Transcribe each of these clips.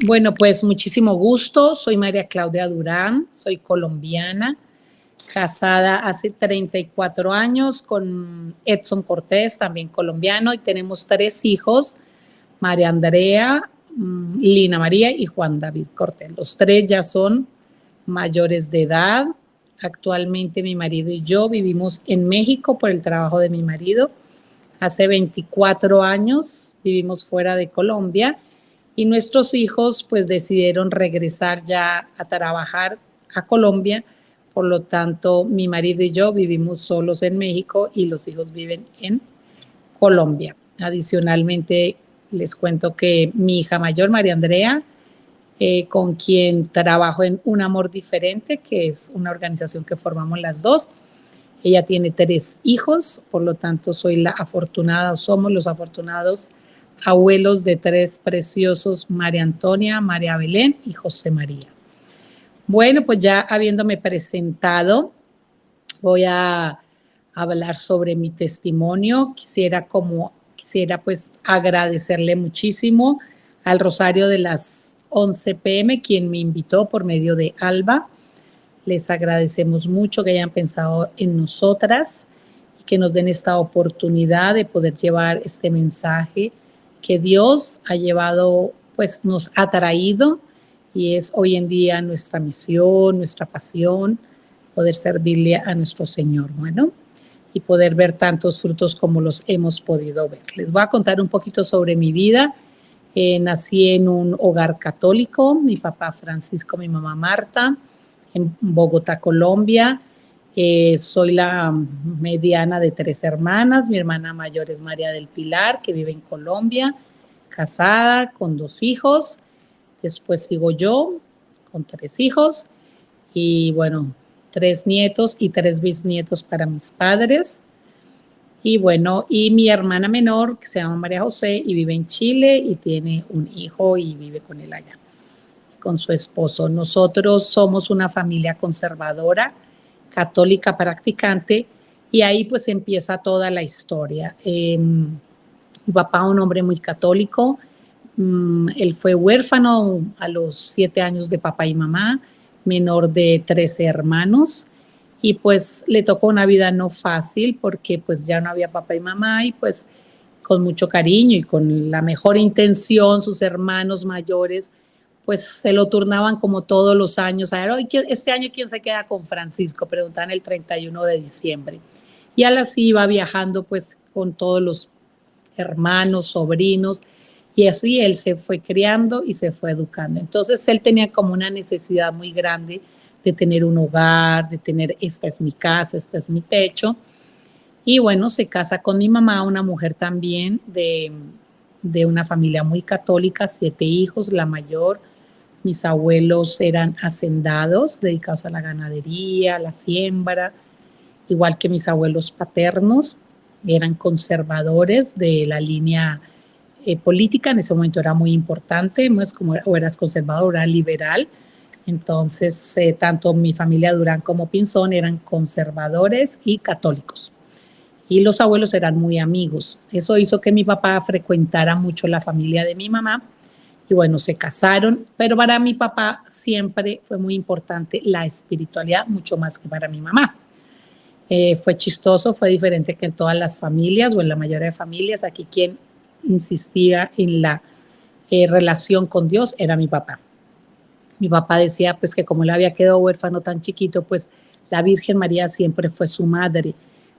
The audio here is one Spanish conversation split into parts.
Bueno, pues muchísimo gusto. Soy María Claudia Durán, soy colombiana, casada hace 34 años con Edson Cortés, también colombiano, y tenemos 3 hijos, María Andrea, Lina María y Juan David Cortés. Los 3 ya son mayores de edad. Actualmente mi marido y yo vivimos en México por el trabajo de mi marido. Hace 24 años vivimos fuera de Colombia y nuestros hijos pues decidieron regresar ya a trabajar a Colombia. Por lo tanto, mi marido y yo vivimos solos en México y los hijos viven en Colombia. Adicionalmente, les cuento que mi hija mayor, María Andrea, con quien trabajo en Un Amor Diferente, que es una organización que formamos las dos. Ella tiene 3 hijos, por lo tanto soy la afortunada, somos los afortunados abuelos de 3 preciosos, María Antonia, María Belén y José María. Bueno, pues ya habiéndome presentado, voy a hablar sobre mi testimonio. Quisiera pues agradecerle muchísimo al Rosario de las 11 p.m., quien me invitó por medio de Alba. Les agradecemos mucho que hayan pensado en nosotras y que nos den esta oportunidad de poder llevar este mensaje que Dios ha llevado, pues nos ha traído, y es hoy en día nuestra misión, nuestra pasión, poder servirle a nuestro Señor, bueno, y poder ver tantos frutos como los hemos podido ver. Les voy a contar un poquito sobre mi vida. Nací en un hogar católico, mi papá Francisco, mi mamá Marta, en Bogotá, Colombia. Soy la mediana de 3 hermanas. Mi hermana mayor es María del Pilar, que vive en Colombia, casada con 2 hijos. Después sigo yo con 3 hijos y bueno, 3 nietos y 3 bisnietos para mis padres. Y bueno, y mi hermana menor, que se llama María José y vive en Chile y tiene un hijo y vive con él allá, con su esposo. Nosotros somos una familia conservadora, católica practicante, y ahí pues empieza toda la historia. Mi papá, un hombre muy católico, él fue huérfano a los 7 años de papá y mamá, menor de 13 hermanos, y pues le tocó una vida no fácil porque pues ya no había papá y mamá, y pues con mucho cariño y con la mejor intención sus hermanos mayores pues se lo turnaban como todos los años. A ver, este año ¿quién se queda con Francisco? Preguntaban el 31 de diciembre. Y él así iba viajando pues con todos los hermanos, sobrinos, y así él se fue criando y se fue educando. Entonces él tenía como una necesidad muy grande de tener un hogar, de tener, esta es mi casa, este es mi techo. Y bueno, se casa con mi mamá, una mujer también de una familia muy católica, 7 hijos, la mayor. Mis abuelos eran hacendados, dedicados a la ganadería, a la siembra, igual que mis abuelos paternos, eran conservadores de la línea política. En ese momento era muy importante, no es como o eras conservador, era liberal. Entonces, tanto mi familia Durán como Pinzón eran conservadores y católicos. Y los abuelos eran muy amigos. Eso hizo que mi papá frecuentara mucho la familia de mi mamá. Y bueno, se casaron, pero para mi papá siempre fue muy importante la espiritualidad, mucho más que para mi mamá. Fue chistoso, fue diferente que en todas las familias o en la mayoría de familias. Aquí quien insistía en la relación con Dios era mi papá. Mi papá decía pues que como él había quedado huérfano tan chiquito, pues la Virgen María siempre fue su madre.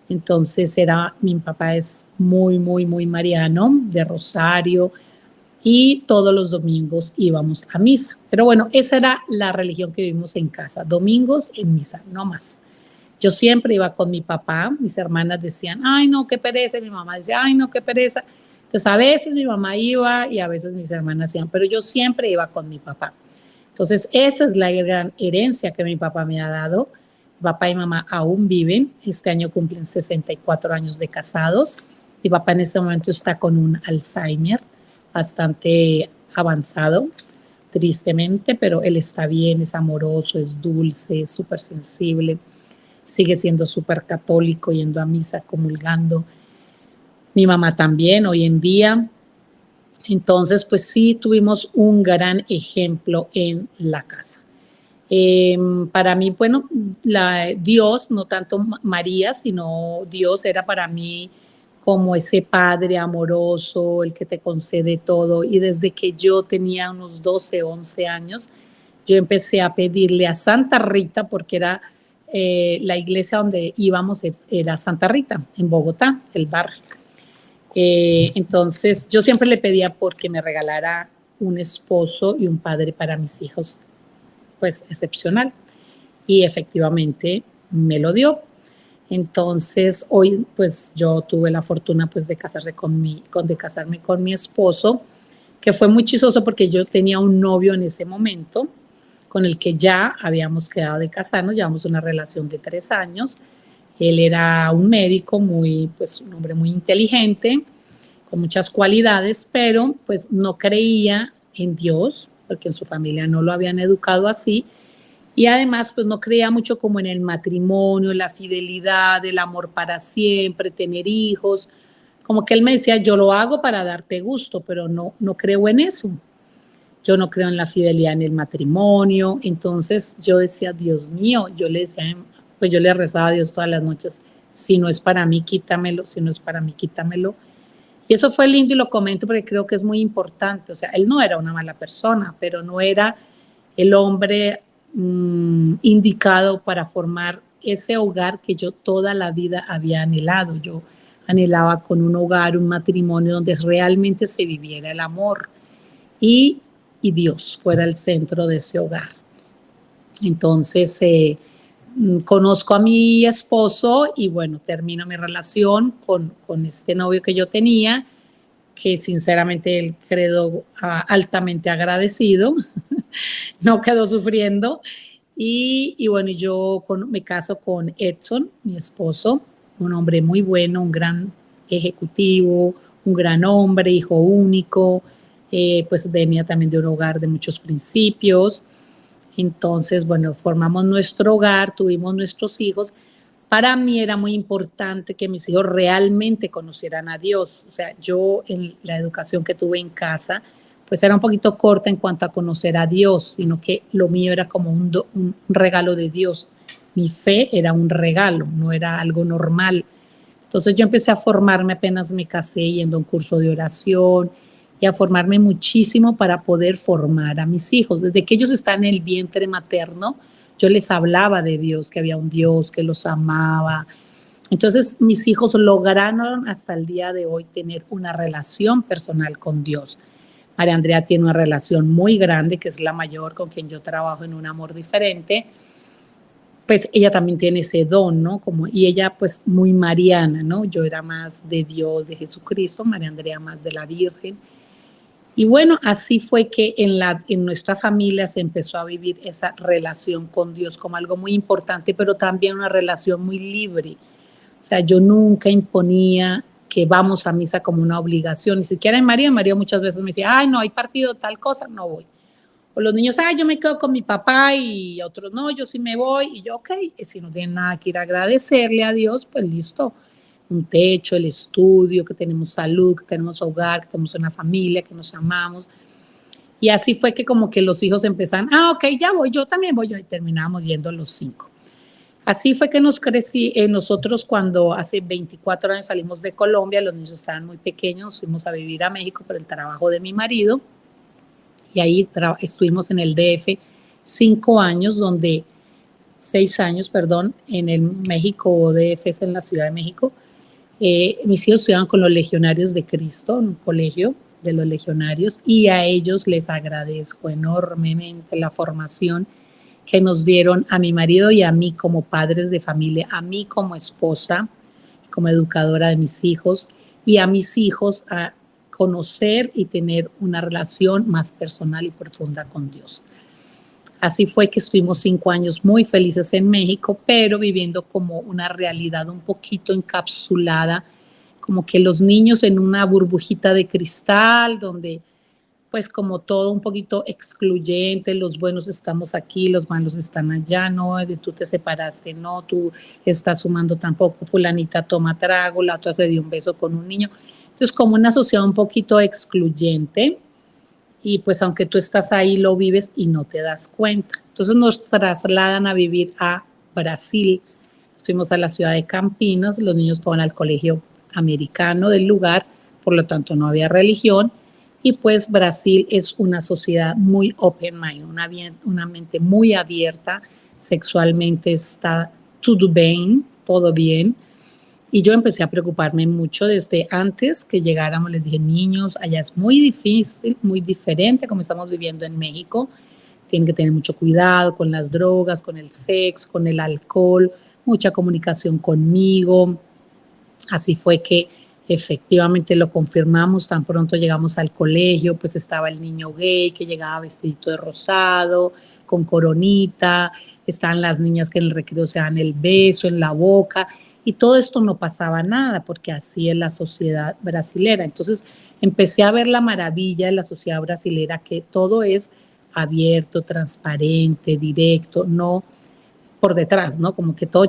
Entonces mi papá es muy, muy, muy mariano, de rosario, y todos los domingos íbamos a misa. Pero bueno, esa era la religión que vivimos en casa, domingos en misa, no más. Yo siempre iba con mi papá, mis hermanas decían, ay no, qué pereza, mi mamá decía, ay no, qué pereza. Entonces a veces mi mamá iba y a veces mis hermanas decían, pero yo siempre iba con mi papá. Entonces esa es la gran herencia que mi papá me ha dado. Mi papá y mamá aún viven, este año cumplen 64 años de casados. Mi papá en este momento está con un Alzheimer bastante avanzado, tristemente, pero él está bien, es amoroso, es dulce, es súper sensible, sigue siendo súper católico, yendo a misa, comulgando. Mi mamá también hoy en día. Entonces, pues sí, tuvimos un gran ejemplo en la casa. Para mí, bueno, Dios, no tanto María, sino Dios era para mí como ese padre amoroso, el que te concede todo. Y desde que yo tenía unos 12, 11 años, yo empecé a pedirle a Santa Rita, porque era la iglesia donde íbamos, era Santa Rita, en Bogotá, el barrio. Entonces, yo siempre le pedía porque me regalara un esposo y un padre para mis hijos, pues excepcional. Y efectivamente me lo dio. Entonces, hoy, pues yo tuve la fortuna pues de casarme con mi esposo, que fue muy chistoso porque yo tenía un novio en ese momento con el que ya habíamos quedado de casarnos, llevamos una relación de 3 años. Él era un médico muy, pues un hombre muy inteligente, con muchas cualidades, pero pues no creía en Dios, porque en su familia no lo habían educado así, y además pues no creía mucho como en el matrimonio, la fidelidad, el amor para siempre, tener hijos, como que él me decía, yo lo hago para darte gusto, pero no creo en eso. Yo no creo en la fidelidad en el matrimonio. Entonces yo decía, Dios mío, yo le decía, pues yo le rezaba a Dios todas las noches, si no es para mí, quítamelo, si no es para mí, quítamelo. Y eso fue lindo y lo comento porque creo que es muy importante. O sea, él no era una mala persona, pero no era el hombre indicado para formar ese hogar que yo toda la vida había anhelado. Yo anhelaba con un hogar, un matrimonio donde realmente se viviera el amor y, y Dios fuera el centro de ese hogar. Entonces, conozco a mi esposo y bueno, termino mi relación con este novio que yo tenía, que sinceramente él quedó altamente agradecido, no quedó sufriendo. Y bueno, me caso con Edson, mi esposo, un hombre muy bueno, un gran ejecutivo, un gran hombre, hijo único, pues venía también de un hogar de muchos principios. Entonces, bueno, formamos nuestro hogar, tuvimos nuestros hijos. Para mí era muy importante que mis hijos realmente conocieran a Dios. O sea, yo en la educación que tuve en casa, pues era un poquito corta en cuanto a conocer a Dios, sino que lo mío era como un regalo de Dios. Mi fe era un regalo, no era algo normal. Entonces yo empecé a formarme apenas me casé, yendo a un curso de oración y a formarme muchísimo para poder formar a mis hijos. Desde que ellos están en el vientre materno, yo les hablaba de Dios, que había un Dios que los amaba. Entonces mis hijos lograron hasta el día de hoy tener una relación personal con Dios. María Andrea tiene una relación muy grande, que es la mayor, con quien yo trabajo en un amor diferente. Pues ella también tiene ese don, ¿no? Y ella pues muy mariana, ¿no? Yo era más de Dios, de Jesucristo, María Andrea más de la Virgen. Y bueno, así fue que en nuestra familia se empezó a vivir esa relación con Dios como algo muy importante, pero también una relación muy libre. O sea, yo nunca imponía que vamos a misa como una obligación, ni siquiera en María muchas veces me decía, ay, no, hay partido tal cosa, no voy. O los niños, ay, yo me quedo con mi papá y otros, no, yo sí me voy. Y yo, ok, si no tienen nada que ir a agradecerle a Dios, pues listo. Un techo, el estudio, que tenemos salud, que tenemos hogar, que tenemos una familia, que nos amamos. Y así fue que como que los hijos empezaron, ok, ya voy, yo también voy, yo, y terminamos yendo los 5. Así fue que nosotros cuando hace 24 años salimos de Colombia, los niños estaban muy pequeños, fuimos a vivir a México por el trabajo de mi marido y ahí estuvimos en el DF 5 años, 6 años, perdón, en el México DF, es en la Ciudad de México. Mis hijos estudiaban con los Legionarios de Cristo, en un colegio de los Legionarios, y a ellos les agradezco enormemente la formación que nos dieron a mi marido y a mí como padres de familia, a mí como esposa, como educadora de mis hijos, y a mis hijos a conocer y tener una relación más personal y profunda con Dios. Así fue que estuvimos 5 años muy felices en México, pero viviendo como una realidad un poquito encapsulada, como que los niños en una burbujita de cristal, donde pues como todo un poquito excluyente, los buenos estamos aquí, los malos están allá, no, de tú te separaste, no, tú estás sumando tampoco, fulanita toma trago, la otra se dio un beso con un niño. Entonces Entonces, como una sociedad un poquito excluyente, y pues aunque tú estás ahí, lo vives y no te das cuenta. Entonces nos trasladan a vivir a Brasil. Fuimos a la ciudad de Campinas, los niños fueron al colegio americano del lugar, por lo tanto no había religión, y pues Brasil es una sociedad muy open mind, una mente muy abierta, sexualmente está todo bien, y yo empecé a preocuparme mucho desde antes que llegáramos. Les dije, niños, allá es muy difícil, muy diferente como estamos viviendo en México. Tienen que tener mucho cuidado con las drogas, con el sexo, con el alcohol, mucha comunicación conmigo. Así fue que efectivamente lo confirmamos. Tan pronto llegamos al colegio, pues estaba el niño gay que llegaba vestidito de rosado, con coronita. Estaban las niñas que en el recreo se dan el beso en la boca. Y todo esto no pasaba nada, porque así es la sociedad brasilera. Entonces empecé a ver la maravilla de la sociedad brasilera, que todo es abierto, transparente, directo, no por detrás, ¿no? Como que todo,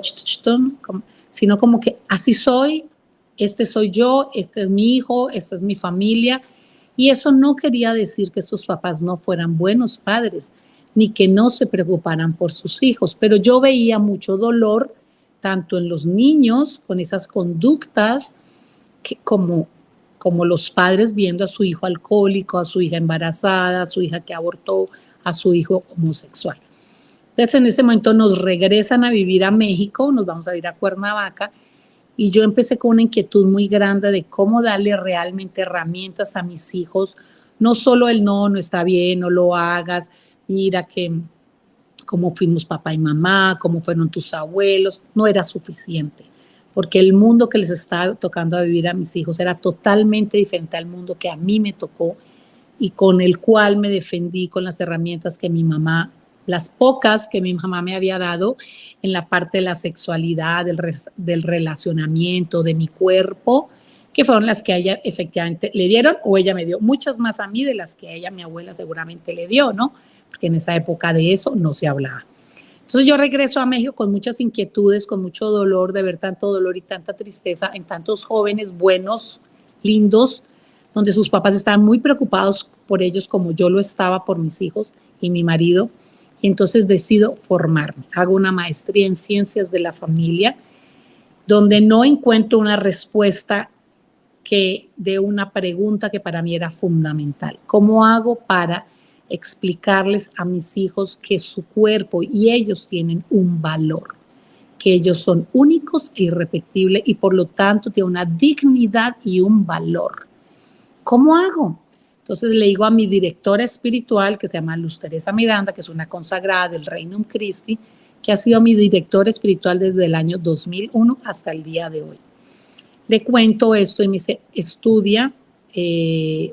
sino como que así soy, este soy yo, este es mi hijo, esta es mi familia. Y eso no quería decir que sus papás no fueran buenos padres, ni que no se preocuparan por sus hijos, pero yo veía mucho dolor tanto en los niños con esas conductas como los padres viendo a su hijo alcohólico, a su hija embarazada, a su hija que abortó, a su hijo homosexual. Entonces en ese momento nos regresan a vivir a México, nos vamos a ir a Cuernavaca, y yo empecé con una inquietud muy grande de cómo darle realmente herramientas a mis hijos, no solo el no está bien, no lo hagas, mira que cómo fuimos papá y mamá, cómo fueron tus abuelos, no era suficiente, porque el mundo que les estaba tocando a vivir a mis hijos era totalmente diferente al mundo que a mí me tocó y con el cual me defendí con las herramientas que mi mamá, las pocas que mi mamá me había dado en la parte de la sexualidad, del relacionamiento, de mi cuerpo, que fueron las que a ella efectivamente le dieron, o ella me dio muchas más a mí de las que a ella, mi abuela, seguramente le dio, ¿no? Porque en esa época de eso no se hablaba. Entonces yo regreso a México con muchas inquietudes, con mucho dolor, de ver tanto dolor y tanta tristeza en tantos jóvenes buenos, lindos, donde sus papás estaban muy preocupados por ellos como yo lo estaba por mis hijos y mi marido. Y entonces decido formarme. Hago una maestría en ciencias de la familia, donde no encuentro una respuesta que de una pregunta que para mí era fundamental. ¿Cómo hago para explicarles a mis hijos que su cuerpo y ellos tienen un valor, que ellos son únicos e irrepetibles y por lo tanto tienen una dignidad y un valor? ¿Cómo hago? Entonces le digo a mi directora espiritual, que se llama Luz Teresa Miranda, que es una consagrada del Regnum Christi, que ha sido mi directora espiritual desde el año 2001 hasta el día de hoy. Le cuento esto y me dice, estudia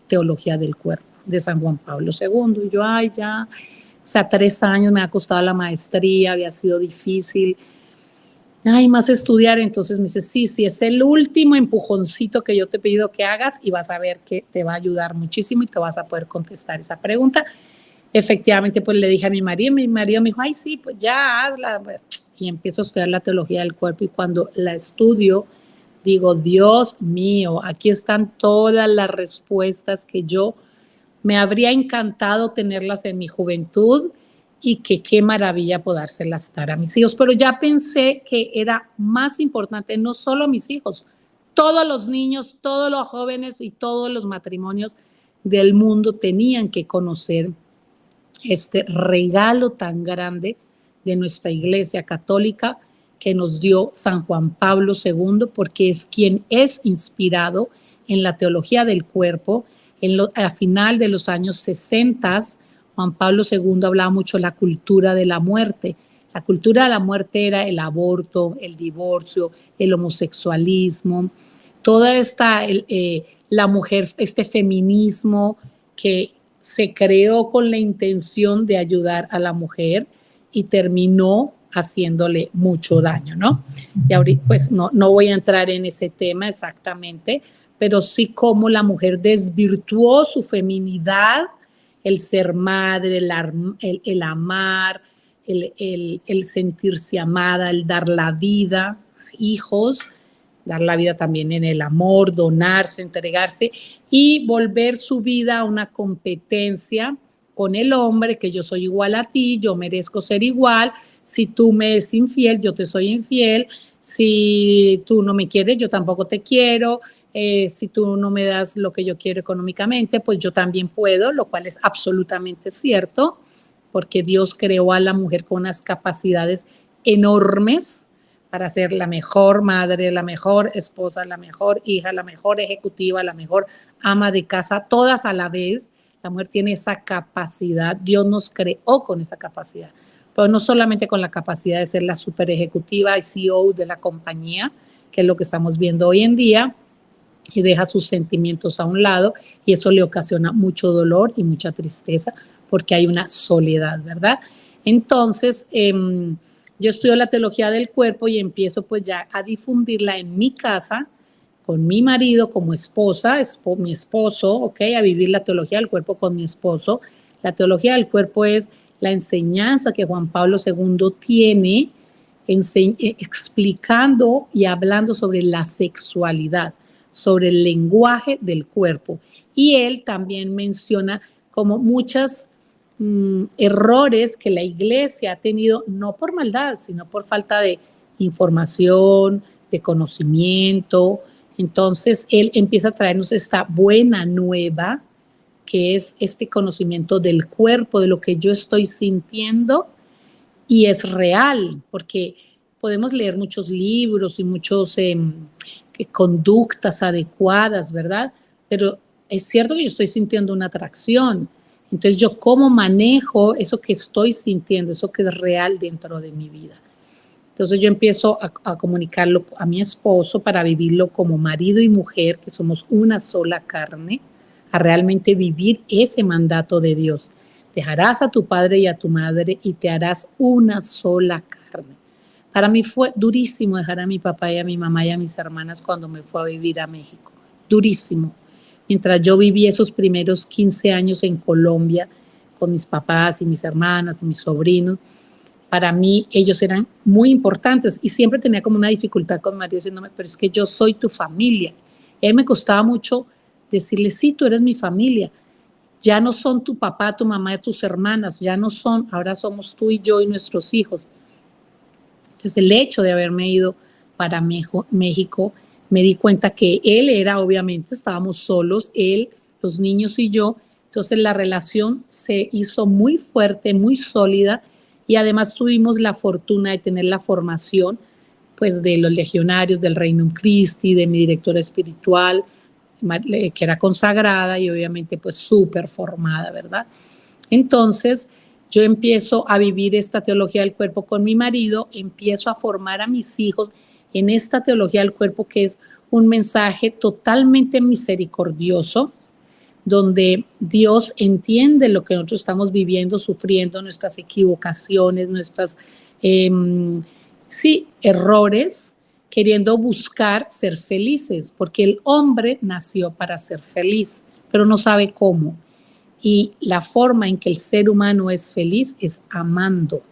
teología del cuerpo de San Juan Pablo II. Y yo, ay, ya, o sea, 3 años me ha costado la maestría, había sido difícil. Ay, más estudiar. Entonces me dice, sí, es el último empujoncito que yo te pido que hagas y vas a ver que te va a ayudar muchísimo y te vas a poder contestar esa pregunta. Efectivamente, pues le dije a mi marido me dijo, ay, sí, pues ya hazla. Y empiezo a estudiar la teología del cuerpo y cuando la estudio, digo, Dios mío, aquí están todas las respuestas que yo me habría encantado tenerlas en mi juventud y que qué maravilla podérselas dar a mis hijos. Pero ya pensé que era más importante, no solo a mis hijos, todos los niños, todos los jóvenes y todos los matrimonios del mundo tenían que conocer este regalo tan grande de nuestra Iglesia Católica que nos dio San Juan Pablo II, porque es quien es inspirado en la teología del cuerpo. A final de los años 60, Juan Pablo II hablaba mucho de la cultura de la muerte. La cultura de la muerte era el aborto, el divorcio, el homosexualismo, toda la mujer, este feminismo que se creó con la intención de ayudar a la mujer y terminó haciéndole mucho daño, ¿no? Y ahorita pues no voy a entrar en ese tema exactamente, pero sí cómo la mujer desvirtuó su feminidad, el ser madre, el amar, el sentirse amada, el dar la vida, hijos, dar la vida también en el amor, donarse, entregarse y volver su vida a una competencia con el hombre, que yo soy igual a ti, yo merezco ser igual, si tú me eres infiel, yo te soy infiel, si tú no me quieres, yo tampoco te quiero, si tú no me das lo que yo quiero económicamente, pues yo también puedo, lo cual es absolutamente cierto, porque Dios creó a la mujer con unas capacidades enormes para ser la mejor madre, la mejor esposa, la mejor hija, la mejor ejecutiva, la mejor ama de casa, todas a la vez. La mujer tiene esa capacidad, Dios nos creó con esa capacidad, pero no solamente con la capacidad de ser la super ejecutiva y CEO de la compañía, que es lo que estamos viendo hoy en día, y deja sus sentimientos a un lado y eso le ocasiona mucho dolor y mucha tristeza porque hay una soledad, ¿verdad? Entonces, yo estudio la teología del cuerpo y empiezo pues ya a difundirla en mi casa con mi marido como esposa, mi esposo, ¿ok? A vivir la teología del cuerpo con mi esposo. La teología del cuerpo es la enseñanza que Juan Pablo II tiene explicando y hablando sobre la sexualidad, sobre el lenguaje del cuerpo. Y él también menciona como muchas errores que la iglesia ha tenido, no por maldad, sino por falta de información, de conocimiento. Entonces, él empieza a traernos esta buena nueva, que es este conocimiento del cuerpo, de lo que yo estoy sintiendo, y es real, porque podemos leer muchos libros y muchos conductas adecuadas, ¿verdad? Pero es cierto que yo estoy sintiendo una atracción. Entonces, yo cómo manejo eso que estoy sintiendo, eso que es real dentro de mi vida. Entonces, yo empiezo a comunicarlo a mi esposo para vivirlo como marido y mujer, que somos una sola carne, a realmente vivir ese mandato de Dios. Dejarás a tu padre y a tu madre y te harás una sola carne. Para mí fue durísimo dejar a mi papá y a mi mamá y a mis hermanas cuando me fui a vivir a México. Durísimo. Mientras yo viví esos primeros 15 años en Colombia con mis papás y mis hermanas y mis sobrinos, para mí ellos eran muy importantes y siempre tenía como una dificultad con Mario diciéndome, pero es que yo soy tu familia. Y a mí me costaba mucho decirle, sí, tú eres mi familia. Ya no son tu papá, tu mamá, tus hermanas, ya no son, ahora somos tú y yo y nuestros hijos. Entonces el hecho de haberme ido para México, me di cuenta que él era, obviamente, estábamos solos, él, los niños y yo. Entonces la relación se hizo muy fuerte, muy sólida y además tuvimos la fortuna de tener la formación pues de los legionarios del Reino Christi, de mi directora espiritual, que era consagrada y obviamente pues súper formada, ¿verdad? Entonces, yo empiezo a vivir esta teología del cuerpo con mi marido, empiezo a formar a mis hijos en esta teología del cuerpo que es un mensaje totalmente misericordioso, donde Dios entiende lo que nosotros estamos viviendo, sufriendo, nuestras equivocaciones, nuestras, sí, errores, queriendo buscar ser felices, porque el hombre nació para ser feliz, pero no sabe cómo. Y la forma en que el ser humano es feliz es amando.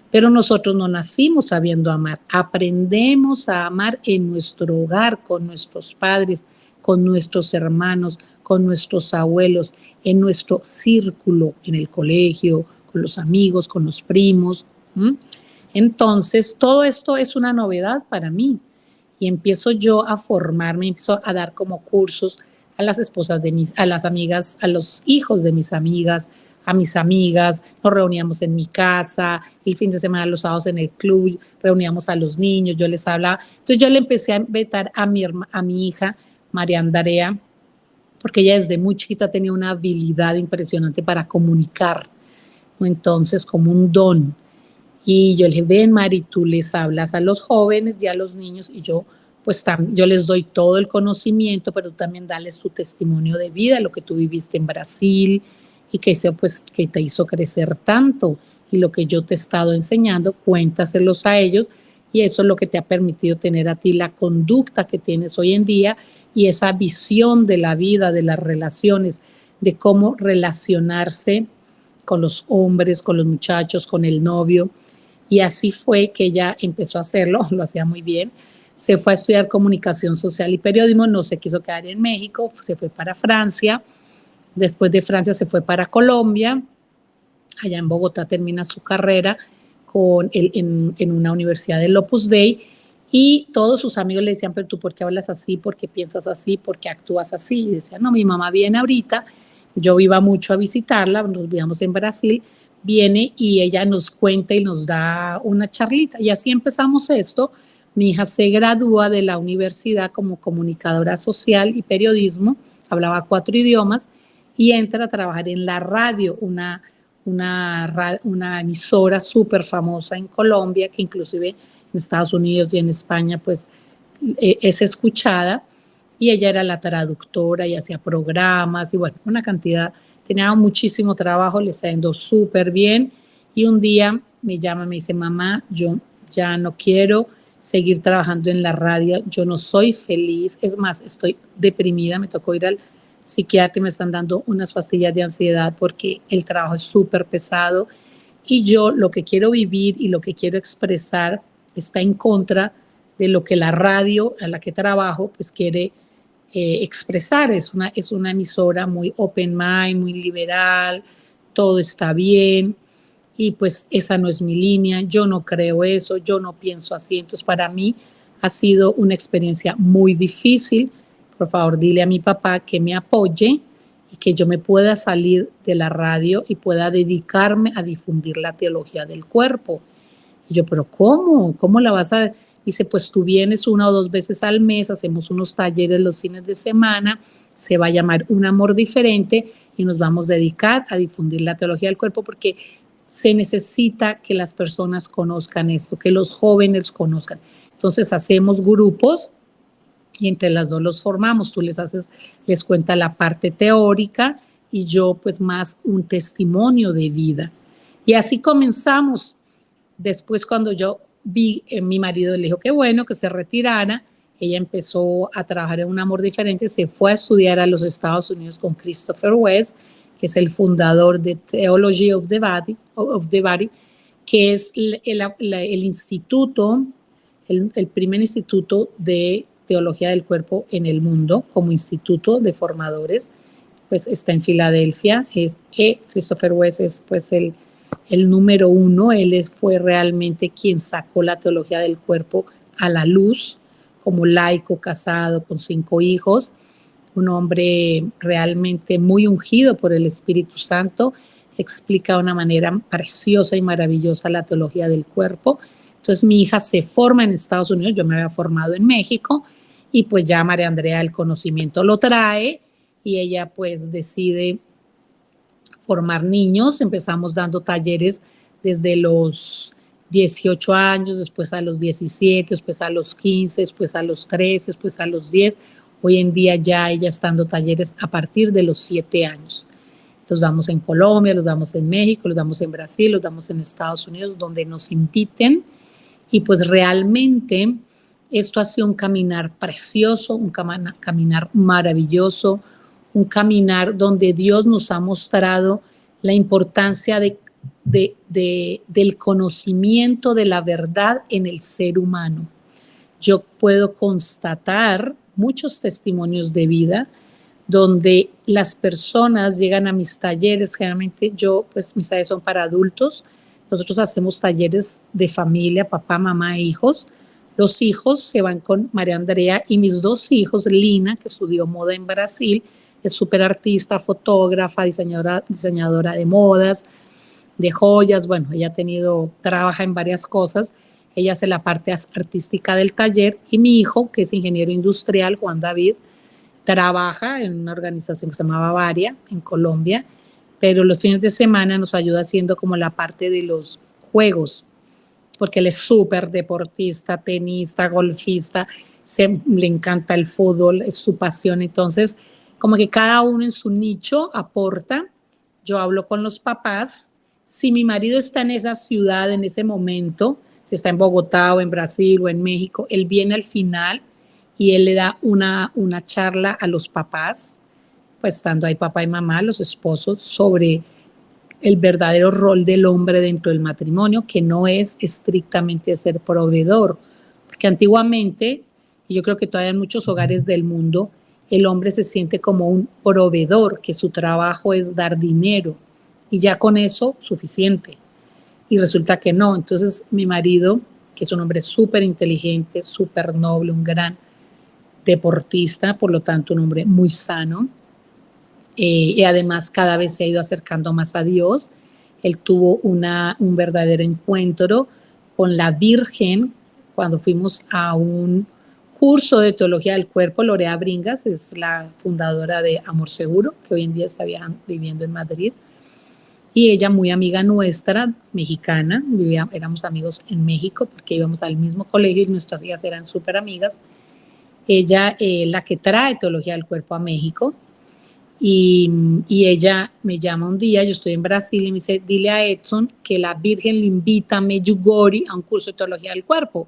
Pero nosotros no nacimos sabiendo amar, aprendemos a amar en nuestro hogar, con nuestros padres, con nuestros hermanos, con nuestros abuelos, en nuestro círculo, en el colegio, con los amigos, con los primos. Entonces, todo esto es una novedad para mí y empiezo yo a formarme, empiezo a dar como cursos a las esposas de a las amigas, a los hijos de mis amigas, a mis amigas, nos reuníamos en mi casa, el fin de semana, los sábados en el club, reuníamos a los niños, yo les hablaba. Entonces yo le empecé a invitar a mi hija, María Andarea, porque ella desde muy chiquita tenía una habilidad impresionante para comunicar, entonces como un don. Y yo le dije, ven Mari, tú les hablas a los jóvenes y a los niños y yo pues yo les doy todo el conocimiento, pero también dales tu testimonio de vida, lo que tú viviste en Brasil y que eso pues que te hizo crecer tanto y lo que yo te he estado enseñando, cuéntaselos a ellos y eso es lo que te ha permitido tener a ti la conducta que tienes hoy en día y esa visión de la vida, de las relaciones, de cómo relacionarse con los hombres, con los muchachos, con el novio. Y así fue que ella empezó a hacerlo, lo hacía muy bien. se fue a estudiar comunicación social y periodismo, no se quiso quedar en México, se fue para Francia, después de Francia se fue para Colombia, allá en Bogotá termina su carrera en una universidad del Opus Dei, y todos sus amigos le decían, pero tú ¿por qué hablas así? ¿Por qué piensas así? ¿Por qué actúas así? Y decía, no, mi mamá viene ahorita, yo iba mucho a visitarla, nos vivíamos en Brasil, viene y ella nos cuenta y nos da una charlita. Y así empezamos esto. Mi hija se gradúa de la universidad como comunicadora social y periodismo, hablaba 4 idiomas, y entra a trabajar en la radio, una emisora súper famosa en Colombia, que inclusive en Estados Unidos y en España pues es escuchada, y ella era la traductora y hacía programas y bueno, una cantidad, tenía muchísimo trabajo, le está yendo súper bien, y un día me llama, me dice, mamá, yo ya no quiero seguir trabajando en la radio, yo no soy feliz, es más, estoy deprimida, me tocó ir al psiquiatra y me están dando unas pastillas de ansiedad porque el trabajo es súper pesado, y yo lo que quiero vivir y lo que quiero expresar está en contra de lo que la radio a la que trabajo pues quiere expresar. Es una emisora muy open mind, muy liberal, todo está bien, y pues esa no es mi línea, yo no creo eso, yo no pienso así. Entonces para mí ha sido una experiencia muy difícil. Por favor, dile a mi papá que me apoye y que yo me pueda salir de la radio y pueda dedicarme a difundir la teología del cuerpo. Y yo, pero ¿cómo? ¿Cómo la vas a...? Dice, pues tú vienes 1 o 2 veces al mes, hacemos unos talleres los fines de semana, se va a llamar Un Amor Diferente y nos vamos a dedicar a difundir la teología del cuerpo, porque se necesita que las personas conozcan esto, que los jóvenes conozcan. Entonces hacemos grupos y entre las dos los formamos. Tú les cuentas la parte teórica y yo pues más un testimonio de vida. Y así comenzamos. Después cuando yo vi, mi marido le dijo que bueno, que se retirara, ella empezó a trabajar en Un Amor Diferente, se fue a estudiar a los Estados Unidos con Christopher West, que es el fundador de Theology of the Body, que es el instituto, el primer instituto de teología del cuerpo en el mundo, como instituto de formadores, pues está en Filadelfia. Christopher West es pues el número 1, él fue realmente quien sacó la teología del cuerpo a la luz, como laico, casado, con 5 hijos, un hombre realmente muy ungido por el Espíritu Santo, explica de una manera preciosa y maravillosa la teología del cuerpo. Entonces mi hija se forma en Estados Unidos, yo me había formado en México, y pues ya María Andrea el conocimiento lo trae, y ella pues decide formar niños. Empezamos dando talleres desde los 18 años, después a los 17, después a los 15, después a los 13, después a los 10. Hoy en día ya ella está dando talleres a partir de los 7 años. Los damos en Colombia, los damos en México, los damos en Brasil, los damos en Estados Unidos, donde nos inviten. Y pues realmente esto ha sido un caminar precioso, un caminar maravilloso, un caminar donde Dios nos ha mostrado la importancia del conocimiento de la verdad en el ser humano. Yo puedo constatar muchos testimonios de vida donde las personas llegan a mis talleres. Generalmente pues mis talleres son para adultos. Nosotros hacemos talleres de familia, papá, mamá e hijos. Los hijos se van con María Andrea y mis 2 hijos, Lina, que estudió moda en Brasil, es súper artista, fotógrafa, diseñadora de modas, de joyas. Bueno, ella trabaja en varias cosas. Ella hace la parte artística del taller, y mi hijo, que es ingeniero industrial, Juan David, trabaja en una organización que se llama Bavaria en Colombia, pero los fines de semana nos ayuda haciendo como la parte de los juegos, porque él es súper deportista, tenista, golfista, le encanta el fútbol, es su pasión. Entonces, como que cada uno en su nicho aporta. Yo hablo con los papás. Si mi marido está en esa ciudad en ese momento, si está en Bogotá o en Brasil o en México, él viene al final y él le da una charla a los papás, pues estando ahí papá y mamá, los esposos, sobre el verdadero rol del hombre dentro del matrimonio, que no es estrictamente ser proveedor, porque antiguamente y yo creo que todavía en muchos hogares del mundo, el hombre se siente como un proveedor, que su trabajo es dar dinero y ya con eso suficiente. Y resulta que no. Entonces mi marido, que es un hombre súper inteligente, súper noble, un gran deportista, por lo tanto un hombre muy sano, y además cada vez se ha ido acercando más a Dios. Él tuvo un verdadero encuentro con la Virgen cuando fuimos a un curso de teología del cuerpo. Lorea Bringas es la fundadora de Amor Seguro, que hoy en día está viviendo en Madrid. Y ella, muy amiga nuestra, mexicana, éramos amigos en México porque íbamos al mismo colegio y nuestras hijas eran súper amigas. Ella es la que trae teología del cuerpo a México. Y ella me llama un día, yo estoy en Brasil, y me dice, dile a Edson que la Virgen le invita a Medjugorje a un curso de teología del cuerpo.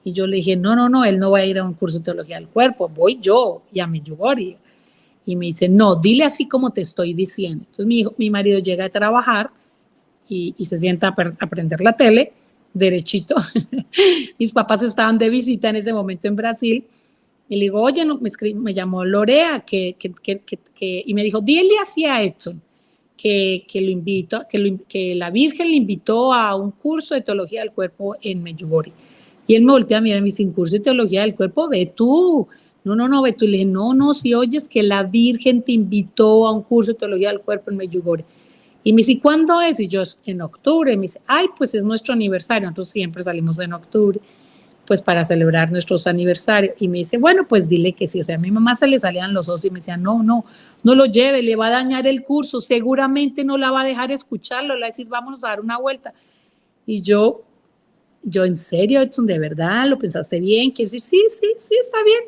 Y yo le dije, no, él no va a ir a un curso de teología del cuerpo, voy yo y a Medjugorje. Y me dice, no, dile así como te estoy diciendo. Entonces mi marido llega a trabajar y se sienta a prender la tele, derechito. Mis papás estaban de visita en ese momento en Brasil. Y le digo, oye, no, me llamó Lorea y me dijo, dile así a Edson que lo invito, que la Virgen le invitó a un curso de teología del cuerpo en Medjugorje. Y él me voltea a mirar y me dice, ¿un curso de teología del cuerpo? Ve tú. No, ve tú. Y le dije, no, si oyes que la Virgen te invitó a un curso de teología del cuerpo en Medjugorje. Y me dice, ¿cuándo es? Y yo, en octubre. Y me dice, ay, pues es nuestro aniversario. Nosotros siempre salimos en octubre, pues para celebrar nuestros aniversarios. Y me dice, bueno, pues dile que sí. O sea, a mi mamá se le salían los ojos y me decía, no lo lleve, le va a dañar el curso, seguramente no la va a dejar escucharlo, le va a decir, vámonos a dar una vuelta. Y yo, en serio, Edson, ¿de verdad lo pensaste bien? Quiero decir, sí, está bien,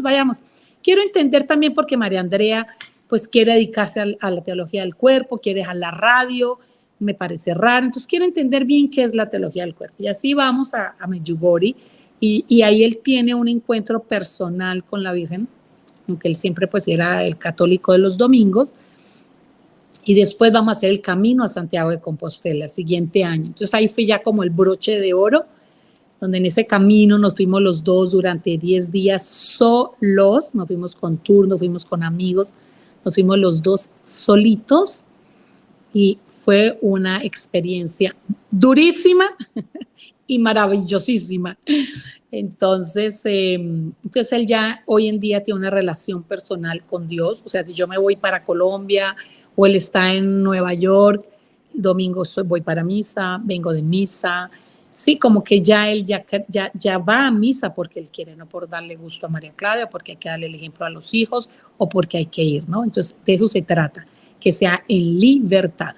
vayamos. Quiero entender también porque María Andrea, pues quiere dedicarse a la teología del cuerpo, quiere dejar la radio, me parece raro, entonces quiero entender bien qué es la teología del cuerpo. Y así vamos a Medjugorje, y ahí él tiene un encuentro personal con la Virgen, aunque él siempre pues era el católico de los domingos. Y después vamos a hacer el camino a Santiago de Compostela el siguiente año. Entonces ahí fue ya como el broche de oro, donde en ese camino nos fuimos los dos durante 10 días solos, nos fuimos con tour, nos fuimos con amigos, nos fuimos los dos solitos, y fue una experiencia durísima y maravillosísima. Entonces él ya hoy en día tiene una relación personal con Dios. O sea, si yo me voy para Colombia o él está en Nueva York, domingo voy para misa, vengo de misa. Sí, como que ya él ya va a misa porque él quiere, no por darle gusto a María Claudia, porque hay que darle el ejemplo a los hijos o porque hay que ir, ¿no? Entonces, de eso se trata, que sea en libertad.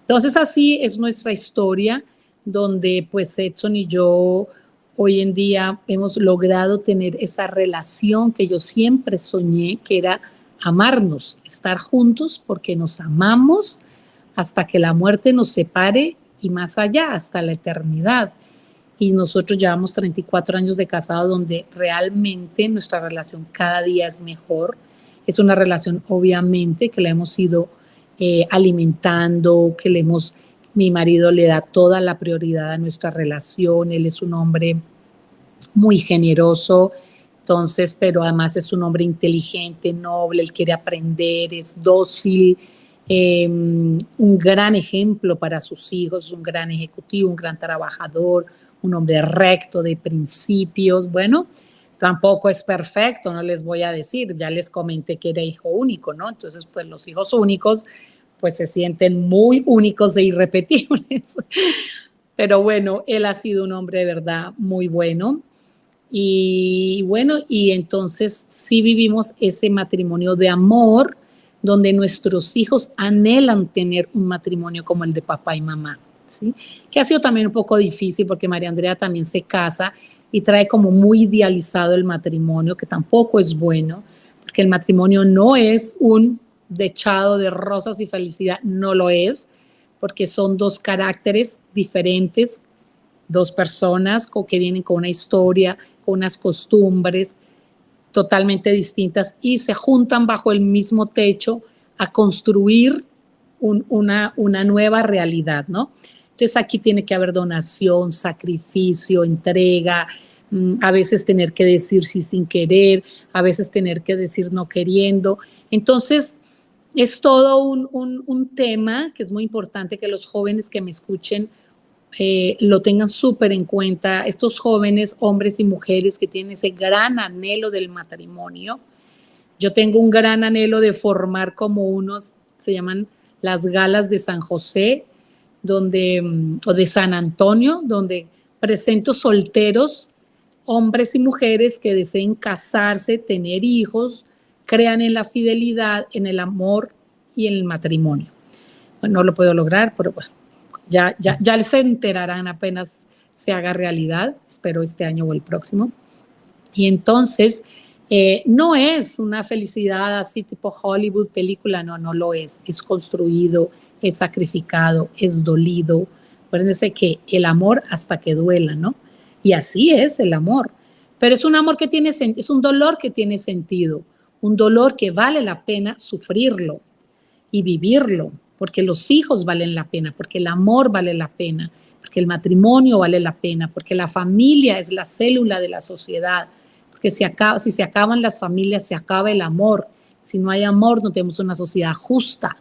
Entonces, así es nuestra historia, donde pues Edson y yo hoy en día hemos logrado tener esa relación que yo siempre soñé, que era amarnos, estar juntos porque nos amamos hasta que la muerte nos separe y más allá, hasta la eternidad. Y nosotros llevamos 34 años de casado donde realmente nuestra relación cada día es mejor. Es una relación obviamente que la hemos ido alimentando, mi marido le da toda la prioridad a nuestra relación, él es un hombre muy generoso, entonces, pero además es un hombre inteligente, noble, él quiere aprender, es dócil, un gran ejemplo para sus hijos, un gran ejecutivo, un gran trabajador, un hombre recto de principios. Bueno, tampoco es perfecto, no les voy a decir, ya les comenté que era hijo único, ¿no? Entonces, pues los hijos únicos, pues se sienten muy únicos e irrepetibles. Pero bueno, él ha sido un hombre de verdad muy bueno. Y bueno, y entonces sí vivimos ese matrimonio de amor, donde nuestros hijos anhelan tener un matrimonio como el de papá y mamá, ¿sí? Que ha sido también un poco difícil porque María Andrea también se casa y trae como muy idealizado el matrimonio, que tampoco es bueno, porque el matrimonio no es un dechado de rosas y felicidad, no lo es, porque son dos caracteres diferentes, dos personas que vienen con una historia, con unas costumbres totalmente distintas y se juntan bajo el mismo techo a construir una nueva realidad, ¿no? Entonces aquí tiene que haber donación, sacrificio, entrega, a veces tener que decir sí sin querer, a veces tener que decir no queriendo. Entonces, es todo un tema que es muy importante que los jóvenes que me escuchen lo tengan súper en cuenta. Estos jóvenes, hombres y mujeres que tienen ese gran anhelo del matrimonio. Yo tengo un gran anhelo de formar como unos, se llaman las galas de San José, donde, o de San Antonio, donde presento solteros, hombres y mujeres que deseen casarse, tener hijos, crean en la fidelidad, en el amor y en el matrimonio. Bueno, no lo puedo lograr, pero bueno, ya se enterarán apenas se haga realidad, espero este año o el próximo. Y entonces, no es una felicidad así tipo Hollywood, película, no lo es construido, es sacrificado, es dolido. Acuérdense que el amor hasta que duela, ¿no? Y así es el amor. Pero es un amor que tiene, es un dolor que tiene sentido, un dolor que vale la pena sufrirlo y vivirlo, porque los hijos valen la pena, porque el amor vale la pena, porque el matrimonio vale la pena, porque la familia es la célula de la sociedad, porque si se acaban las familias, se acaba el amor. Si no hay amor, no tenemos una sociedad justa.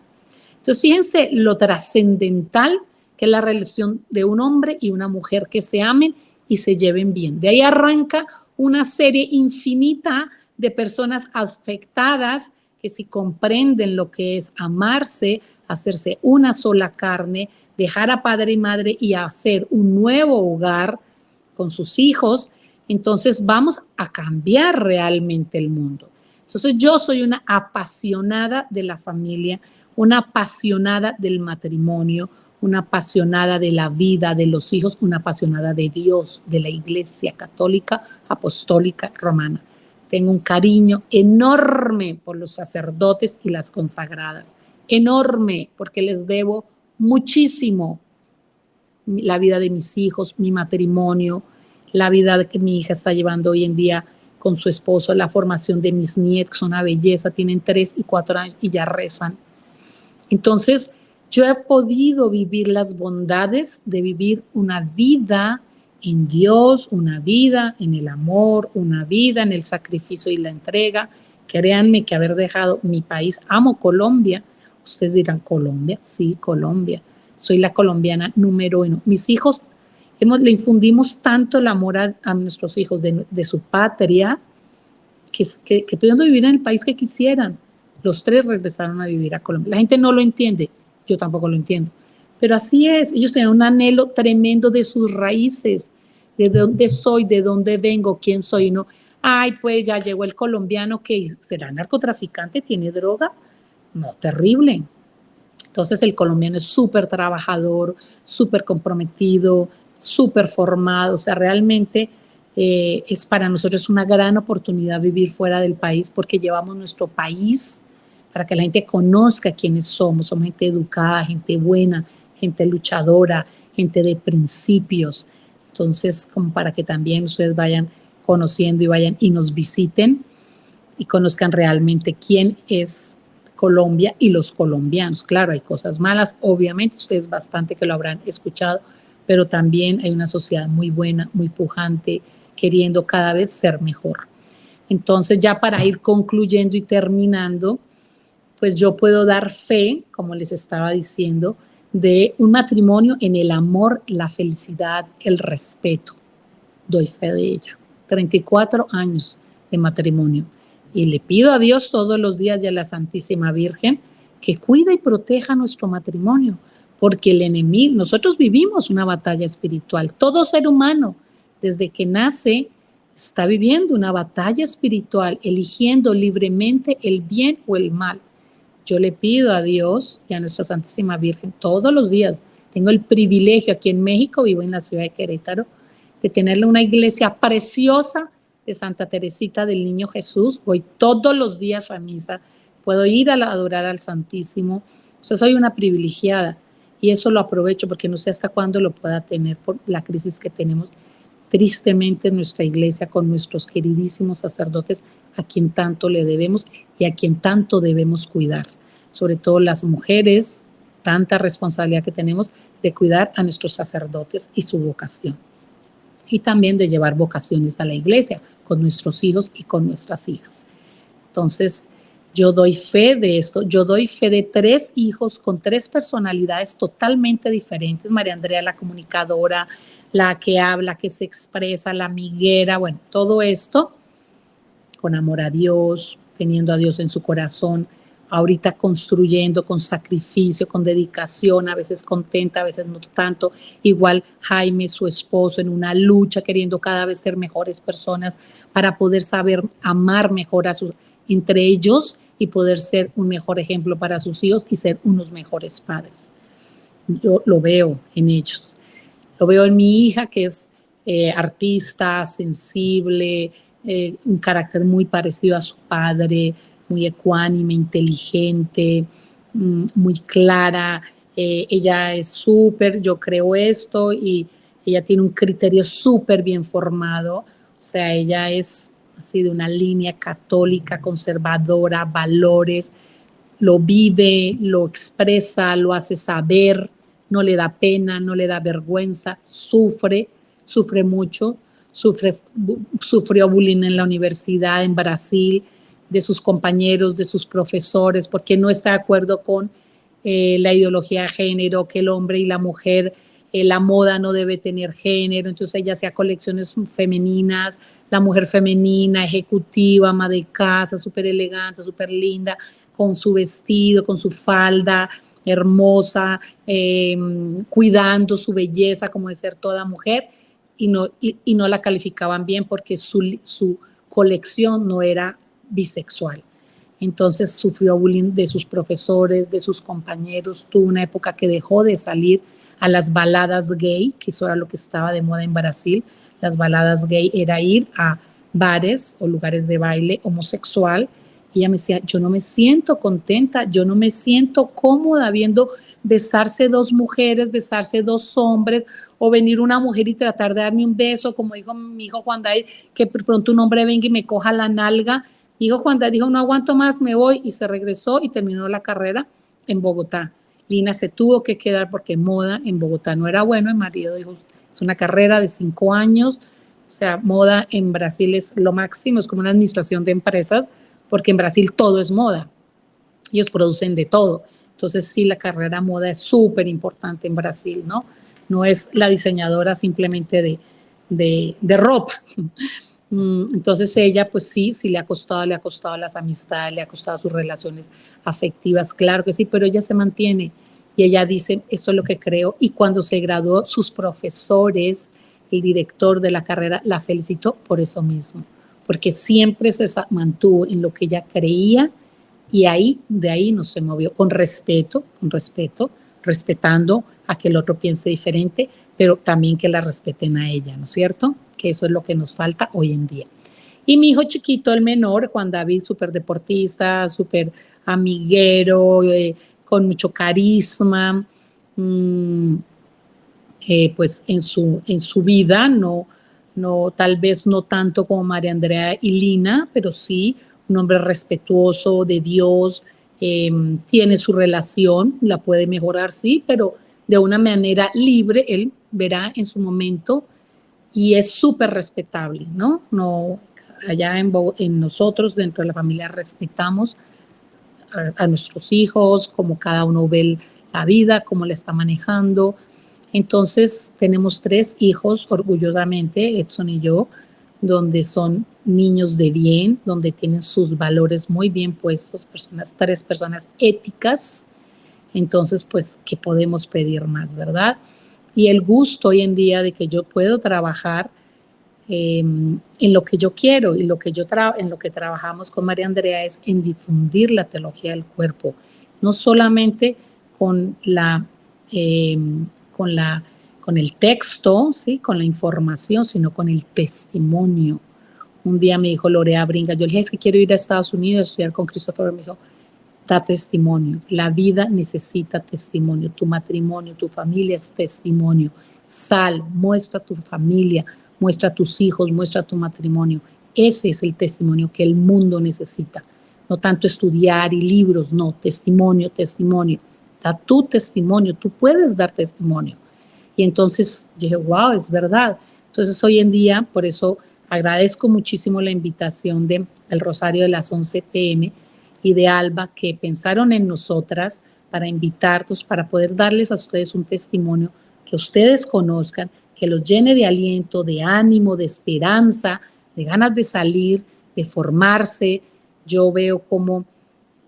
Entonces, fíjense lo trascendental que es la relación de un hombre y una mujer que se amen y se lleven bien. De ahí arranca una serie infinita de personas afectadas que si comprenden lo que es amarse, hacerse una sola carne, dejar a padre y madre y hacer un nuevo hogar con sus hijos, entonces vamos a cambiar realmente el mundo. Entonces yo soy una apasionada de la familia, una apasionada del matrimonio, una apasionada de la vida, de los hijos, una apasionada de Dios, de la Iglesia Católica, Apostólica, Romana. Tengo un cariño enorme por los sacerdotes y las consagradas, enorme, porque les debo muchísimo la vida de mis hijos, mi matrimonio, la vida que mi hija está llevando hoy en día con su esposo, la formación de mis nietos, que son una belleza, tienen 3 y 4 años y ya rezan. Entonces, yo he podido vivir las bondades de vivir una vida en Dios, una vida en el amor, una vida en el sacrificio y la entrega. Créanme que haber dejado mi país, amo Colombia. Ustedes dirán, ¿Colombia? Sí, Colombia. Soy la colombiana número 1. Mis hijos, le infundimos tanto el amor a nuestros hijos de su patria que pudiendo vivir en el país que quisieran. Los 3 regresaron a vivir a Colombia. La gente no lo entiende, yo tampoco lo entiendo. Pero así es, ellos tienen un anhelo tremendo de sus raíces, de dónde soy, de dónde vengo, quién soy, ¿no? Ay, pues ya llegó el colombiano que será narcotraficante, tiene droga. No, terrible. Entonces el colombiano es súper trabajador, súper comprometido, súper formado, o sea, realmente es para nosotros una gran oportunidad vivir fuera del país porque llevamos nuestro país para que la gente conozca quiénes somos. Somos gente educada, gente buena, gente luchadora, gente de principios. Entonces, como para que también ustedes vayan conociendo y vayan y nos visiten y conozcan realmente quién es Colombia y los colombianos. Claro, hay cosas malas, obviamente, ustedes bastante que lo habrán escuchado, pero también hay una sociedad muy buena, muy pujante, queriendo cada vez ser mejor. Entonces, ya para ir concluyendo y terminando, pues yo puedo dar fe, como les estaba diciendo, de un matrimonio en el amor, la felicidad, el respeto. Doy fe de ello. 34 años de matrimonio. Y le pido a Dios todos los días y a la Santísima Virgen que cuida y proteja nuestro matrimonio, porque el enemigo, nosotros vivimos una batalla espiritual. Todo ser humano, desde que nace, está viviendo una batalla espiritual, eligiendo libremente el bien o el mal. Yo le pido a Dios y a nuestra Santísima Virgen todos los días. Tengo el privilegio aquí en México, vivo en la ciudad de Querétaro, de tenerle una iglesia preciosa de Santa Teresita del Niño Jesús. Voy todos los días a misa, puedo ir a adorar al Santísimo. O sea, soy una privilegiada y eso lo aprovecho porque no sé hasta cuándo lo pueda tener por la crisis que tenemos tristemente en nuestra iglesia con nuestros queridísimos sacerdotes a quien tanto le debemos y a quien tanto debemos cuidar. Sobre todo las mujeres, tanta responsabilidad que tenemos de cuidar a nuestros sacerdotes y su vocación. y también de llevar vocaciones a la iglesia con nuestros hijos y con nuestras hijas. Entonces, yo doy fe de esto, yo doy fe de 3 hijos con 3 personalidades totalmente diferentes. María Andrea, la comunicadora, la que habla, que se expresa, la amiguera, bueno, todo esto con amor a Dios, teniendo a Dios en su corazón, ahorita construyendo con sacrificio, con dedicación, a veces contenta, a veces no tanto. Igual Jaime, su esposo, en una lucha, queriendo cada vez ser mejores personas para poder saber amar mejor entre ellos y poder ser un mejor ejemplo para sus hijos y ser unos mejores padres. Yo lo veo en ellos. Lo veo en mi hija, que es artista, sensible, un carácter muy parecido a su padre, muy ecuánime, inteligente, muy clara. Ella es súper, yo creo esto, y ella tiene un criterio súper bien formado. O sea, ella es así de una línea católica, conservadora, valores, lo vive, lo expresa, lo hace saber, no le da pena, no le da vergüenza, sufre mucho, sufrió bullying en la universidad en Brasil, de sus compañeros, de sus profesores, porque no está de acuerdo con la ideología de género, que el hombre y la mujer, la moda no debe tener género, entonces ella hacía colecciones femeninas, la mujer femenina, ejecutiva, ama de casa, súper elegante, súper linda, con su vestido, con su falda hermosa, cuidando su belleza como de ser toda mujer, y no la calificaban bien porque su colección no era bisexual. Entonces sufrió bullying de sus profesores, de sus compañeros, tuvo una época que dejó de salir a las baladas gay, que eso era lo que estaba de moda en Brasil. Las baladas gay era ir a bares o lugares de baile homosexual, y ella me decía, yo no me siento contenta, yo no me siento cómoda viendo besarse 2 mujeres, besarse 2 hombres, o venir una mujer y tratar de darme un beso, como dijo mi hijo Juan David, que pronto un hombre venga y me coja la nalga. Mi hijo Juan David dijo, no aguanto más, me voy, y se regresó y terminó la carrera en Bogotá. Lina se tuvo que quedar porque moda en Bogotá no era bueno. El marido dijo, es una carrera de 5 años, o sea, moda en Brasil es lo máximo, es como una administración de empresas, porque en Brasil todo es moda, ellos producen de todo. Entonces sí, la carrera moda es súper importante en Brasil, ¿no? No es la diseñadora simplemente de ropa. Entonces ella, pues sí le ha costado las amistades, le ha costado sus relaciones afectivas, claro que sí, pero ella se mantiene y ella dice, esto es lo que creo. Y cuando se graduó, sus profesores, el director de la carrera, la felicitó por eso mismo, porque siempre se mantuvo en lo que ella creía, y de ahí no se movió, con respeto, respetando a que el otro piense diferente, pero también que la respeten a ella, ¿no es cierto? Que eso es lo que nos falta hoy en día. Y mi hijo chiquito, el menor, Juan David, súper deportista, súper amiguero, con mucho carisma, pues en su vida, tal vez no tanto como María Andrea y Lina, pero sí un hombre respetuoso de Dios, tiene su relación, la puede mejorar, sí, pero de una manera libre, él verá en su momento, y es súper respetable, ¿no? No, allá en nosotros, dentro de la familia, respetamos a nuestros hijos, cómo cada uno ve la vida, cómo la está manejando. Entonces, tenemos 3 hijos, orgullosamente, Edson y yo, donde son niños de bien, donde tienen sus valores muy bien puestos, 3 personas éticas. Entonces, pues, ¿qué podemos pedir más, verdad? Y el gusto hoy en día de que yo puedo trabajar en lo que yo quiero, y en lo que trabajamos con María Andrea es en difundir la teología del cuerpo, no solamente con eh, con la con el texto, ¿sí? Con la información, sino con el testimonio. Un día me dijo Lorea Bringa, yo le dije, es que quiero ir a Estados Unidos a estudiar con Christopher, me dijo, da testimonio, la vida necesita testimonio, tu matrimonio, tu familia es testimonio, sal, muestra tu familia, muestra a tus hijos, muestra tu matrimonio, ese es el testimonio que el mundo necesita, no tanto estudiar y libros, no, testimonio, da tu testimonio, tú puedes dar testimonio. Y entonces yo dije, wow, es verdad. Entonces, hoy en día, por eso agradezco muchísimo la invitación del Rosario de las 11 p.m. y de Alba, que pensaron en nosotras para invitarnos, para poder darles a ustedes un testimonio que ustedes conozcan, que los llene de aliento, de ánimo, de esperanza, de ganas de salir, de formarse. Yo veo como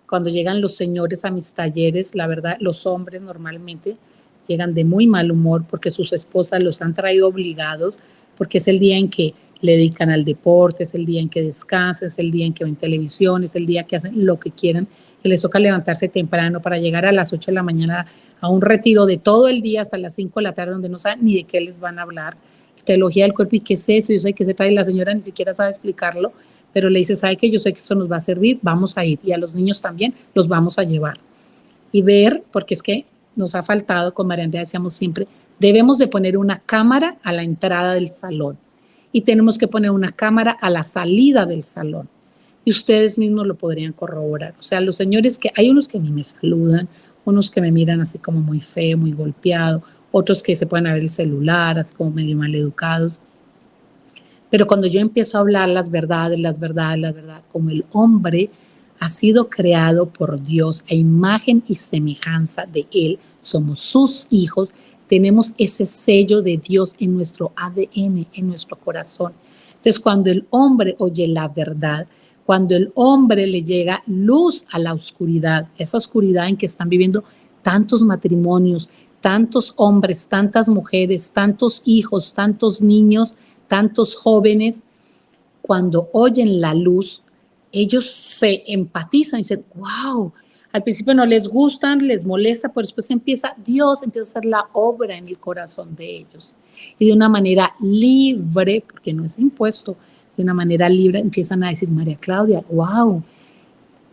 cuando llegan los señores a mis talleres, la verdad, los hombres normalmente llegan de muy mal humor porque sus esposas los han traído obligados, porque es el día en que le dedican al deporte, es el día en que descansan, es el día en que ven televisión, es el día que hacen lo que quieran, que les toca levantarse temprano para llegar a las 8 de la mañana a un retiro de todo el día hasta las 5 de la tarde donde no saben ni de qué les van a hablar. Teología del cuerpo, ¿y qué es eso? Y eso hay que se trae, la señora ni siquiera sabe explicarlo, pero le dice, ¿sabe qué? Yo sé que eso nos va a servir, vamos a ir. Y a los niños también los vamos a llevar. Y ver, porque es que nos ha faltado, con María Andrea decíamos siempre, debemos de poner una cámara a la entrada del salón y tenemos que poner una cámara a la salida del salón. Y ustedes mismos lo podrían corroborar. O sea, los señores que, hay unos que ni me saludan, unos que me miran así como muy feo, muy golpeado, otros que se pueden ver el celular, así como medio mal educados. Pero cuando yo empiezo a hablar las verdades, como el hombre ha sido creado por Dios a imagen y semejanza de Él, somos sus hijos, tenemos ese sello de Dios en nuestro ADN, en nuestro corazón. Entonces, cuando el hombre oye la verdad, cuando el hombre le llega luz a la oscuridad, esa oscuridad en que están viviendo tantos matrimonios, tantos hombres, tantas mujeres, tantos hijos, tantos niños, tantos jóvenes, cuando oyen la luz, ellos se empatizan y dicen, wow, al principio no les gustan, les molesta, pero después Dios empieza a hacer la obra en el corazón de ellos. Y de una manera libre, porque no es impuesto, de una manera libre empiezan a decir, María Claudia, wow,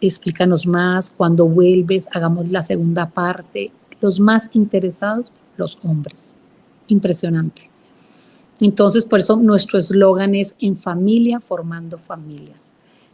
explícanos más, cuando vuelves, hagamos la segunda parte. Los más interesados, los hombres. Impresionante. Entonces, por eso nuestro eslogan es en familia, formando familias.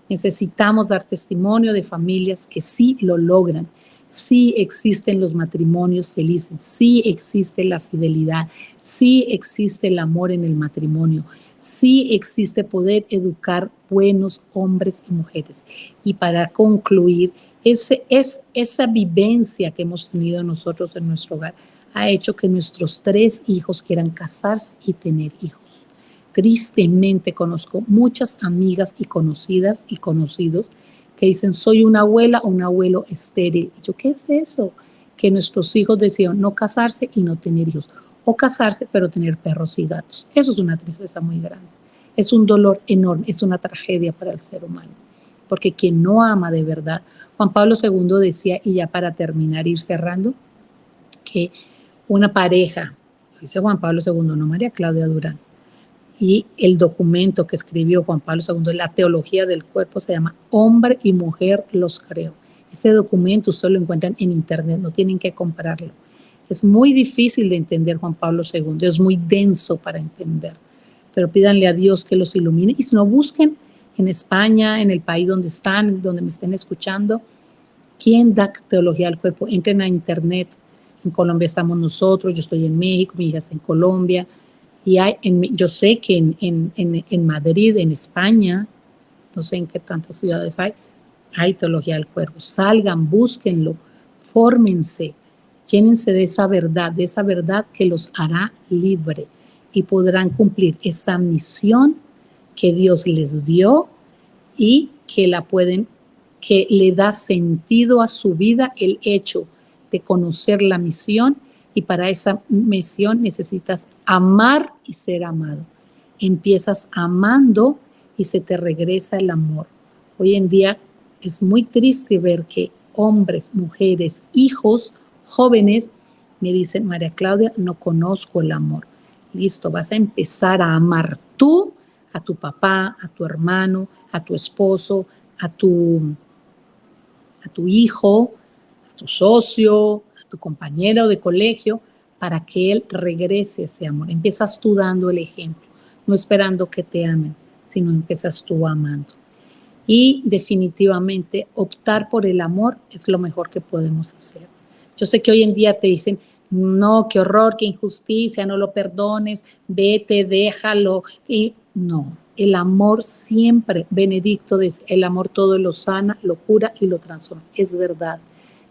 Necesitamos dar testimonio de familias que sí lo logran, sí existen los matrimonios felices, sí existe la fidelidad, sí existe el amor en el matrimonio, sí existe poder educar buenos hombres y mujeres. Y para concluir, esa vivencia que hemos tenido nosotros en nuestro hogar ha hecho que nuestros 3 hijos quieran casarse y tener hijos. Tristemente conozco muchas amigas y conocidas y conocidos que dicen, soy una abuela o un abuelo estéril. Y yo, ¿qué es eso? Que nuestros hijos decían no casarse y no tener hijos. O casarse, pero tener perros y gatos. Eso es una tristeza muy grande. Es un dolor enorme, es una tragedia para el ser humano. Porque quien no ama de verdad, Juan Pablo II decía, y ya para terminar, ir cerrando, que una pareja, dice Juan Pablo II, no María Claudia Durán, y el documento que escribió Juan Pablo II, la teología del cuerpo, se llama Hombre y Mujer los creo. Ese documento ustedes lo encuentran en internet, no tienen que comprarlo. Es muy difícil de entender Juan Pablo II, es muy denso para entender, pero pídanle a Dios que los ilumine y si no, busquen en España, en el país donde están, donde me estén escuchando, ¿quién da teología del cuerpo? Entren a internet. En Colombia estamos nosotros, yo estoy en México, mi hija está en Colombia, y yo sé que en Madrid, en España, no sé en qué tantas ciudades hay teología del cuerpo. Salgan, búsquenlo, fórmense, llénense de esa verdad que los hará libre y podrán cumplir esa misión que Dios les dio y que le da sentido a su vida el hecho de conocer la misión, y para esa misión necesitas amar y ser amado. Empiezas amando y se te regresa el amor. Hoy en día es muy triste ver que hombres, mujeres, hijos, jóvenes me dicen, María Claudia, no conozco el amor. Listo, vas a empezar a amar tú a tu papá, a tu hermano, a tu esposo, a tu hijo, a tu socio, a tu compañero de colegio, para que él regrese ese amor. Empiezas tú dando el ejemplo, no esperando que te amen, sino empiezas tú amando. Y definitivamente optar por el amor es lo mejor que podemos hacer. Yo sé que hoy en día te dicen, no, qué horror, qué injusticia, no lo perdones, vete, déjalo. Y no, el amor siempre, Benedicto dice, el amor todo lo sana, lo cura y lo transforma. Es verdad.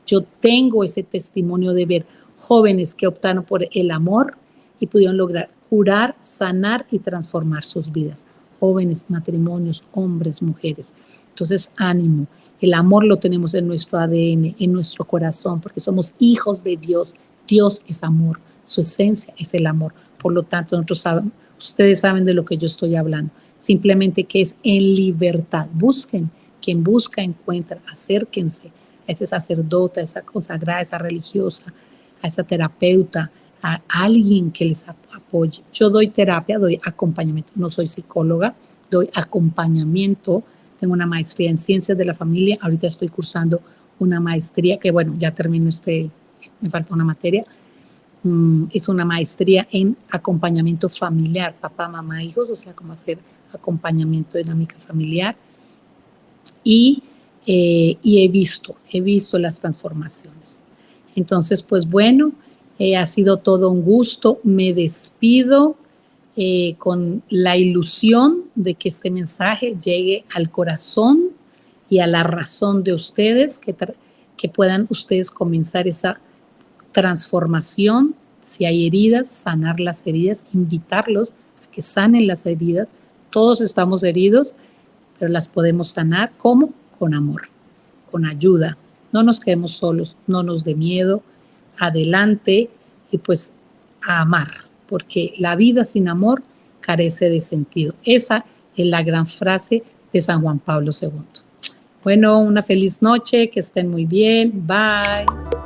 Yo tengo ese testimonio de ver jóvenes que optaron por el amor y pudieron lograr curar, sanar y transformar sus vidas. Jóvenes, matrimonios, hombres, mujeres. Entonces, ánimo. El amor lo tenemos en nuestro ADN, en nuestro corazón, porque somos hijos de Dios. Dios es amor, su esencia es el amor. Por lo tanto, ustedes saben de lo que yo estoy hablando. Simplemente que es en libertad. Busquen. Quien busca, encuentra. Acérquense a ese sacerdote, a esa consagrada, a esa religiosa, a esa terapeuta, a alguien que les apoye. Yo doy terapia, doy acompañamiento. No soy psicóloga, doy acompañamiento. Tengo una maestría en ciencias de la familia. Ahorita estoy cursando una maestría que, bueno, ya termino me falta una materia. Es una maestría en acompañamiento familiar, papá, mamá, hijos, o sea, cómo hacer acompañamiento de dinámica familiar. Y he visto las transformaciones. Entonces, pues bueno, ha sido todo un gusto. Me despido con la ilusión de que este mensaje llegue al corazón y a la razón de ustedes, que puedan ustedes comenzar esa transformación. Si hay heridas, sanar las heridas, invitarlos a que sanen las heridas. Todos estamos heridos, pero las podemos sanar. ¿Cómo? Con amor, con ayuda. No nos quedemos solos, no nos dé miedo, adelante y pues a amar, porque la vida sin amor carece de sentido. Esa es la gran frase de San Juan Pablo II. Bueno, una feliz noche, que estén muy bien, bye.